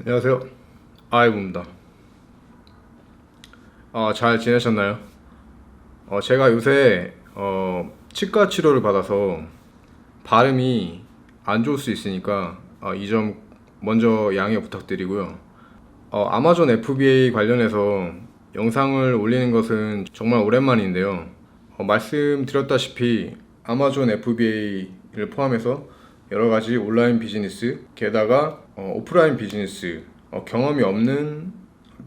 안녕하세요. 아이브입니다. 잘 지내셨나요? 제가 요새 치과 치료를 받아서 발음이 안 좋을 수 있으니까 이 점 먼저 양해 부탁드리고요. 아마존 FBA 관련해서 영상을 올리는 것은 정말 오랜만인데요. 말씀드렸다시피 아마존 FBA를 포함해서 여러 가지 온라인 비즈니스, 게다가 오프라인 비즈니스, 경험이 없는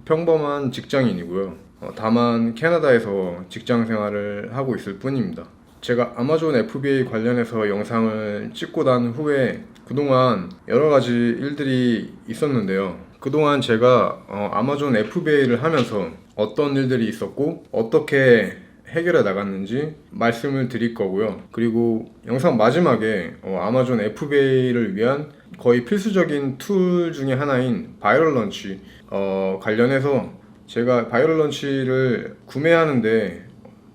평범한 직장인이고요. 다만 캐나다에서 직장 생활을 하고 있을 뿐입니다. 제가 아마존 FBA 관련해서 영상을 찍고 난 후에 그동안 여러 가지 일들이 있었는데요. 그동안 제가 아마존 FBA를 하면서 어떤 일들이 있었고 어떻게 해결해 나갔는지 말씀을 드릴 거고요. 그리고 영상 마지막에 아마존 FBA를 위한 거의 필수적인 툴 중에 하나인 바이럴 런치 관련해서 제가 바이럴 런치를 구매하는데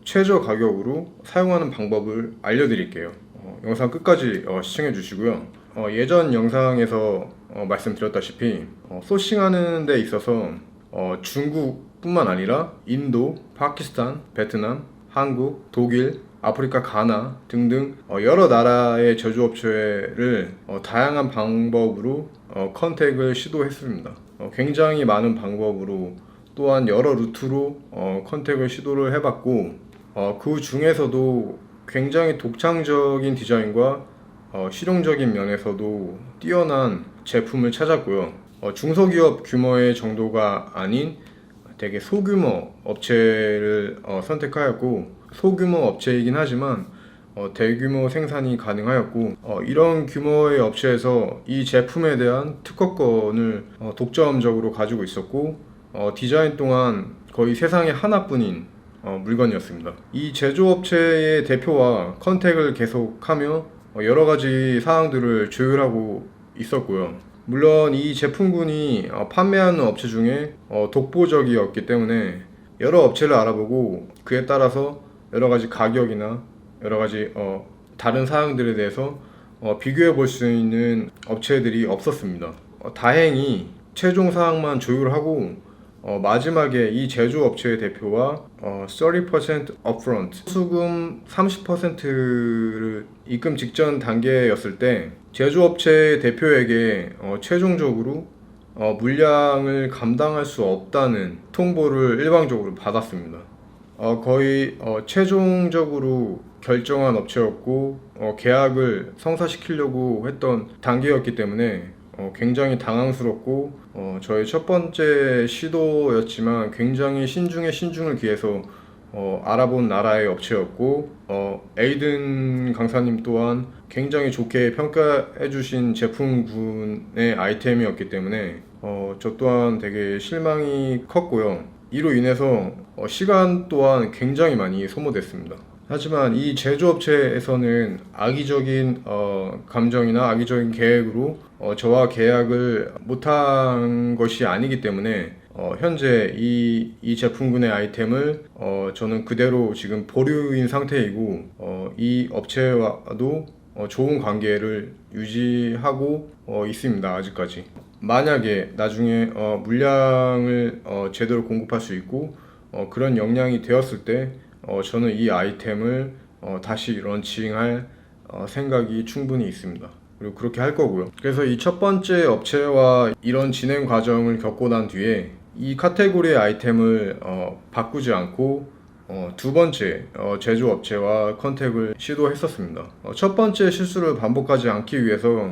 최저 가격으로 사용하는 방법을 알려드릴게요. 영상 끝까지 시청해 주시고요. 예전 영상에서 말씀드렸다시피 소싱하는 데 있어서 중국뿐만 아니라 인도, 파키스탄, 베트남, 한국, 독일, 아프리카 가나 등등 여러 나라의 제조업체를 다양한 방법으로 컨택을 시도했습니다. 굉장히 많은 방법으로 또한 여러 루트로 컨택을 시도를 해봤고 그 중에서도 굉장히 독창적인 디자인과 실용적인 면에서도 뛰어난 제품을 찾았고요. 중소기업 규모의 정도가 아닌 되게 소규모 업체를 선택하였고, 소규모 업체이긴 하지만 대규모 생산이 가능하였고, 이런 규모의 업체에서 이 제품에 대한 특허권을 독점적으로 가지고 있었고, 디자인 또한 거의 세상에 하나뿐인 물건이었습니다. 이 제조업체의 대표와 컨택을 계속하며 여러 가지 사항들을 조율하고 있었고요. 물론 이 제품군이 판매하는 업체 중에 독보적이었기 때문에 여러 업체를 알아보고 그에 따라서 여러 가지 가격이나 여러 가지 다른 사항들에 대해서 비교해 볼 수 있는 업체들이 없었습니다. 다행히 최종 사항만 조율하고 마지막에 이 제조업체의 대표와 30% upfront 수금 30%를 입금 직전 단계였을 때 제조업체 대표에게 최종적으로 물량을 감당할 수 없다는 통보를 일방적으로 받았습니다. 거의 최종적으로 결정한 업체였고 계약을 성사시키려고 했던 단계였기 때문에 굉장히 당황스럽고 저의 첫 번째 시도였지만 굉장히 신중에 신중을 기해서 알아본 나라의 업체였고 에이든 강사님 또한 굉장히 좋게 평가해 주신 제품군의 아이템이었기 때문에 저 또한 되게 실망이 컸고요. 이로 인해서 시간 또한 굉장히 많이 소모됐습니다. 하지만 이 제조업체에서는 악의적인 감정이나 악의적인 계획으로 저와 계약을 못한 것이 아니기 때문에 현재 이 제품군의 아이템을 저는 그대로 지금 보류인 상태이고 이 업체와도 좋은 관계를 유지하고 있습니다. 아직까지. 만약에 나중에 물량을 제대로 공급할 수 있고 그런 역량이 되었을 때 저는 이 아이템을 다시 런칭할 생각이 충분히 있습니다. 그리고 그렇게 할 거고요. 그래서 이 첫 번째 업체와 이런 진행 과정을 겪고 난 뒤에 이 카테고리의 아이템을 바꾸지 않고 두 번째 제조업체와 컨택을 시도했었습니다. 첫 번째 실수를 반복하지 않기 위해서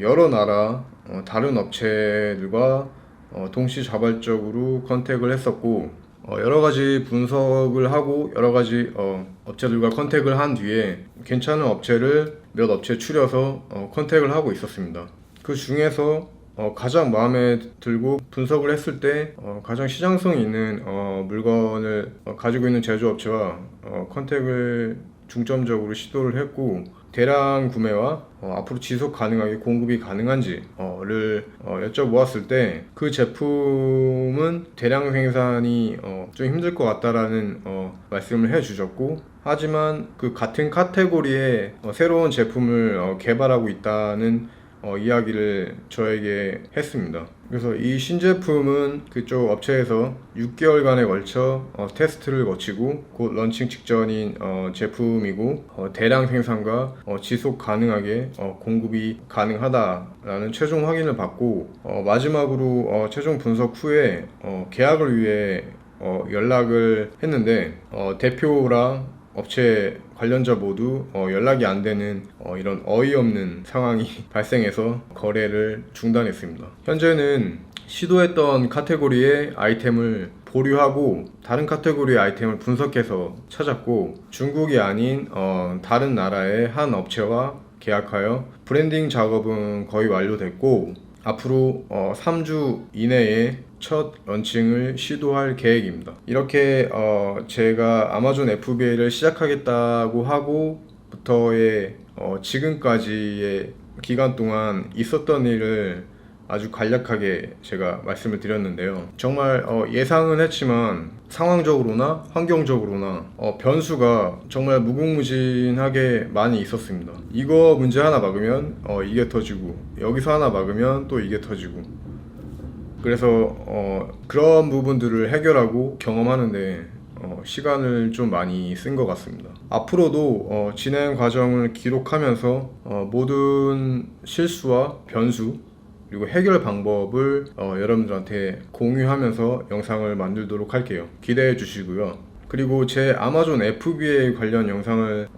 여러 나라 다른 업체들과 동시자발적으로 컨택을 했었고 여러 가지 분석을 하고 여러 가지 업체들과 컨택을 한 뒤에 괜찮은 업체를 몇 업체 추려서 컨택을 하고 있었습니다. 그 중에서 가장 마음에 들고 분석을 했을 때 가장 시장성이 있는 물건을 가지고 있는 제조업체와 컨택을 중점적으로 시도를 했고 대량 구매와 앞으로 지속 가능하게 공급이 가능한지를 여쭤보았을 때 그 제품은 대량 생산이 좀 힘들 것 같다라는 말씀을 해주셨고 하지만 그 같은 카테고리에 새로운 제품을 개발하고 있다는 이야기를 저에게 했습니다. 그래서 이 신제품은 그쪽 업체에서 6개월간에 걸쳐 테스트를 거치고 곧 런칭 직전인 제품이고 대량 생산과 지속 가능하게 공급이 가능하다라는 최종 확인을 받고 마지막으로 최종 분석 후에 계약을 위해 연락을 했는데 대표랑 업체 관련자 모두 연락이 안 되는 이런 어이없는 상황이 발생해서 거래를 중단했습니다. 현재는 시도했던 카테고리의 아이템을 보류하고 다른 카테고리의 아이템을 분석해서 찾았고 중국이 아닌 다른 나라의 한 업체와 계약하여 브랜딩 작업은 거의 완료됐고 앞으로 3주 이내에 첫 런칭을 시도할 계획입니다. 이렇게 제가 아마존 FBA를 시작하겠다고 하고부터의 지금까지의 기간 동안 있었던 일을 아주 간략하게 제가 말씀을 드렸는데요. 정말 예상은 했지만 상황적으로나 환경적으로나 변수가 정말 무궁무진하게 많이 있었습니다. 이거 문제 하나 막으면 이게 터지고 여기서 하나 막으면 또 이게 터지고 그래서 그런 부분들을 해결하고 경험하는데 시간을 좀 많이 쓴 것 같습니다. 앞으로도 진행 과정을 기록하면서 모든 실수와 변수 그리고 해결 방법을 여러분들한테 공유하면서 영상을 만들도록 할게요. 기대해 주시고요. 그리고 제 아마존 FBA 관련 영상을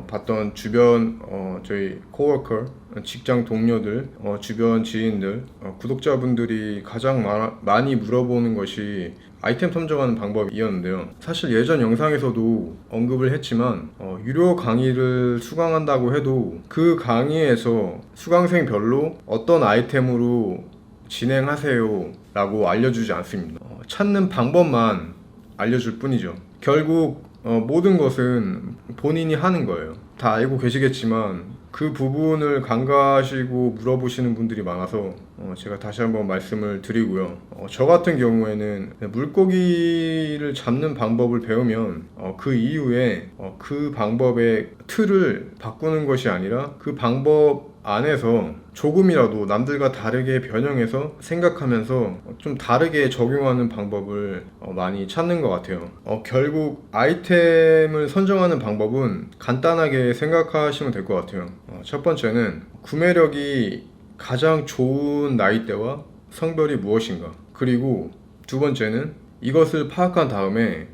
봤던 주변 저희 코워커, 직장 동료들, 주변 지인들, 구독자분들이 가장 많이 물어보는 것이 아이템 탐정하는 방법이었는데요. 사실 예전 영상에서도 언급을 했지만 유료 강의를 수강한다고 해도 그 강의에서 수강생별로 어떤 아이템으로 진행하세요 라고 알려주지 않습니다. 찾는 방법만 알려줄 뿐이죠. 결국 모든 것은 본인이 하는 거예요. 다 알고 계시겠지만 그 부분을 간과하시고 물어보시는 분들이 많아서 제가 다시 한번 말씀을 드리고요. 저 같은 경우에는 물고기를 잡는 방법을 배우면 그 이후에 그 방법의 틀을 바꾸는 것이 아니라 그 방법 안에서 조금이라도 남들과 다르게 변형해서 생각하면서 좀 다르게 적용하는 방법을 많이 찾는 것 같아요. 결국 아이템을 선정하는 방법은 간단하게 생각하시면 될 것 같아요. 첫 번째는 구매력이 가장 좋은 나이대와 성별이 무엇인가, 그리고 두 번째는 이것을 파악한 다음에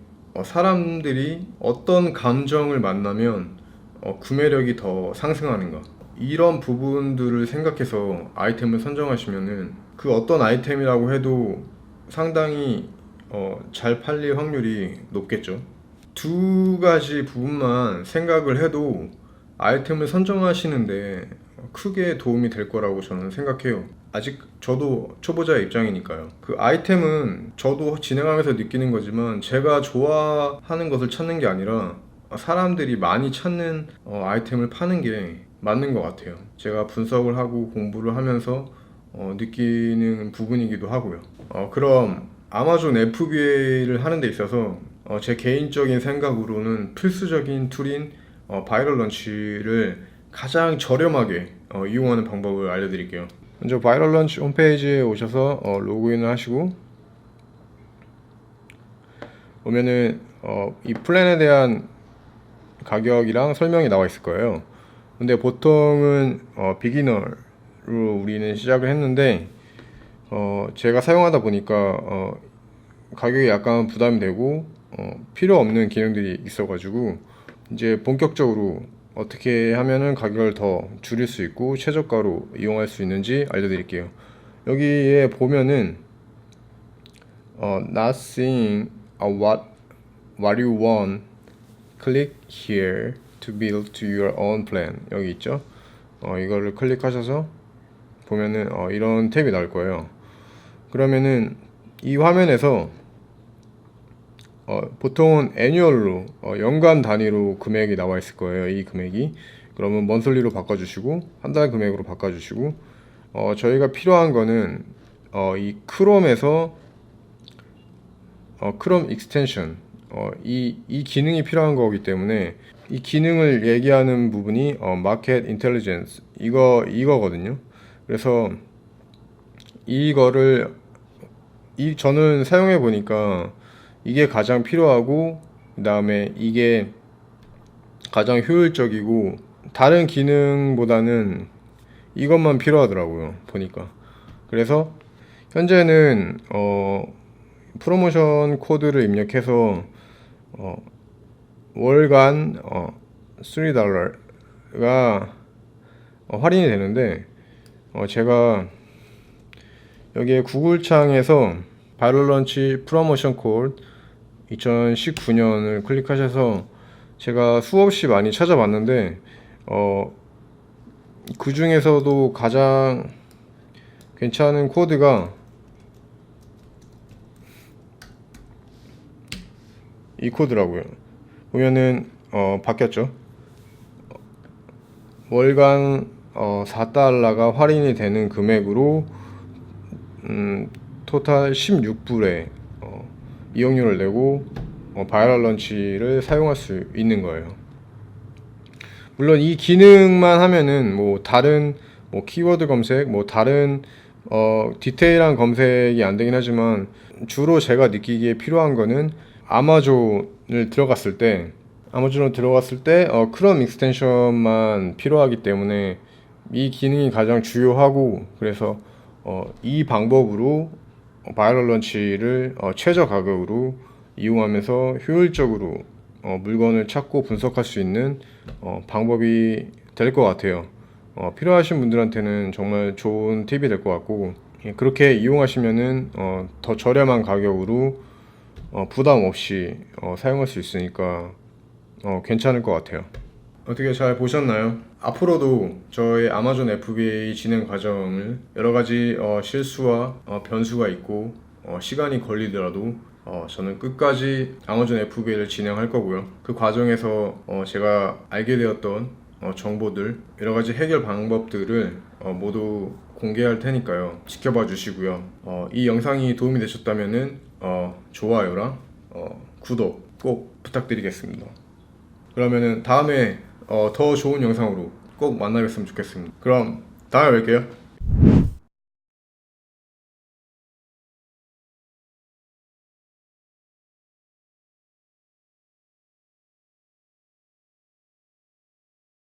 사람들이 어떤 감정을 만나면 구매력이 더 상승하는가, 이런 부분들을 생각해서 아이템을 선정하시면은 그 어떤 아이템이라고 해도 상당히 잘 팔릴 확률이 높겠죠. 두 가지 부분만 생각을 해도 아이템을 선정하시는데 크게 도움이 될 거라고 저는 생각해요. 아직 저도 초보자의 입장이니까요. 그 아이템은 저도 진행하면서 느끼는 거지만 제가 좋아하는 것을 찾는 게 아니라 사람들이 많이 찾는 아이템을 파는 게 맞는 것 같아요. 제가 분석을 하고 공부를 하면서 느끼는 부분이기도 하고요. 그럼 아마존 FBA를 하는 데 있어서 제 개인적인 생각으로는 필수적인 툴인 바이럴 런치를 가장 저렴하게 이용하는 방법을 알려드릴게요. 먼저 바이럴 런치 홈페이지에 오셔서 로그인을 하시고 보면은 이 플랜에 대한 가격이랑 설명이 나와 있을 거예요. 근데 보통은 비기너로 우리는 시작을 했는데 제가 사용하다 보니까 가격이 약간 부담이 되고 필요 없는 기능들이 있어가지고 이제 본격적으로 어떻게 하면은 가격을 더 줄일 수 있고 최저가로 이용할 수 있는지 알려드릴게요. 여기에 보면은 not seeing what you want, click here to build to your own plan. 여기 있죠. 이거를 클릭하셔서 보면은 이런 탭이 나올 거예요. 그러면은 이 화면에서 보통은 애뉴얼로 연간 단위로 금액이 나와 있을 거예요. 이 금액이. 그러면 먼슬리로 바꿔주시고 한 달 금액으로 바꿔주시고 저희가 필요한 거는 이 크롬에서 크롬 익스텐션 이 기능이 필요한 거기 때문에 이 기능을 얘기하는 부분이 마켓 인텔리전스 이거거든요. 그래서 이거를 저는 사용해 보니까 이게 가장 필요하고, 그 다음에 이게 가장 효율적이고, 다른 기능보다는 이것만 필요하더라고요, 보니까. 그래서 현재는 프로모션 코드를 입력해서 월간 $3가 할인이 되는데, 제가 여기에 구글 창에서 바이럴 런치 프로모션 코드 2019년을 클릭하셔서 제가 수없이 많이 찾아봤는데, 그 중에서도 가장 괜찮은 코드가 이 코드라고요. 보면은 바뀌었죠. 월간 $4가 할인이 되는 금액으로 토탈 16불에 이용료를 내고 바이럴 런치를 사용할 수 있는 거예요. 물론 이 기능만 하면은 뭐 다른 뭐 키워드 검색, 뭐 다른 디테일한 검색이 안 되긴 하지만, 주로 제가 느끼기에 필요한 거는 아마존을 들어갔을 때 크롬 익스텐션만 필요하기 때문에 이 기능이 가장 주요하고, 그래서 이 방법으로 바이럴 런치를 최저 가격으로 이용하면서 효율적으로 물건을 찾고 분석할 수 있는 방법이 될 것 같아요. 필요하신 분들한테는 정말 좋은 팁이 될 것 같고, 그렇게 이용하시면은 더 저렴한 가격으로 부담 없이 사용할 수 있으니까 괜찮을 것 같아요. 어떻게 잘 보셨나요? 앞으로도 저의 아마존 FBA 진행 과정을 여러 가지 실수와 변수가 있고 시간이 걸리더라도 저는 끝까지 아마존 FBA를 진행할 거고요. 그 과정에서 제가 알게 되었던 정보들, 여러 가지 해결 방법들을 모두 공개할 테니까요. 지켜봐 주시고요. 이 영상이 도움이 되셨다면은 좋아요랑 구독 꼭 부탁드리겠습니다. 그러면은 다음에 더 좋은 영상으로 꼭 만나뵀으면 좋겠습니다. 그럼 다음에 뵐게요.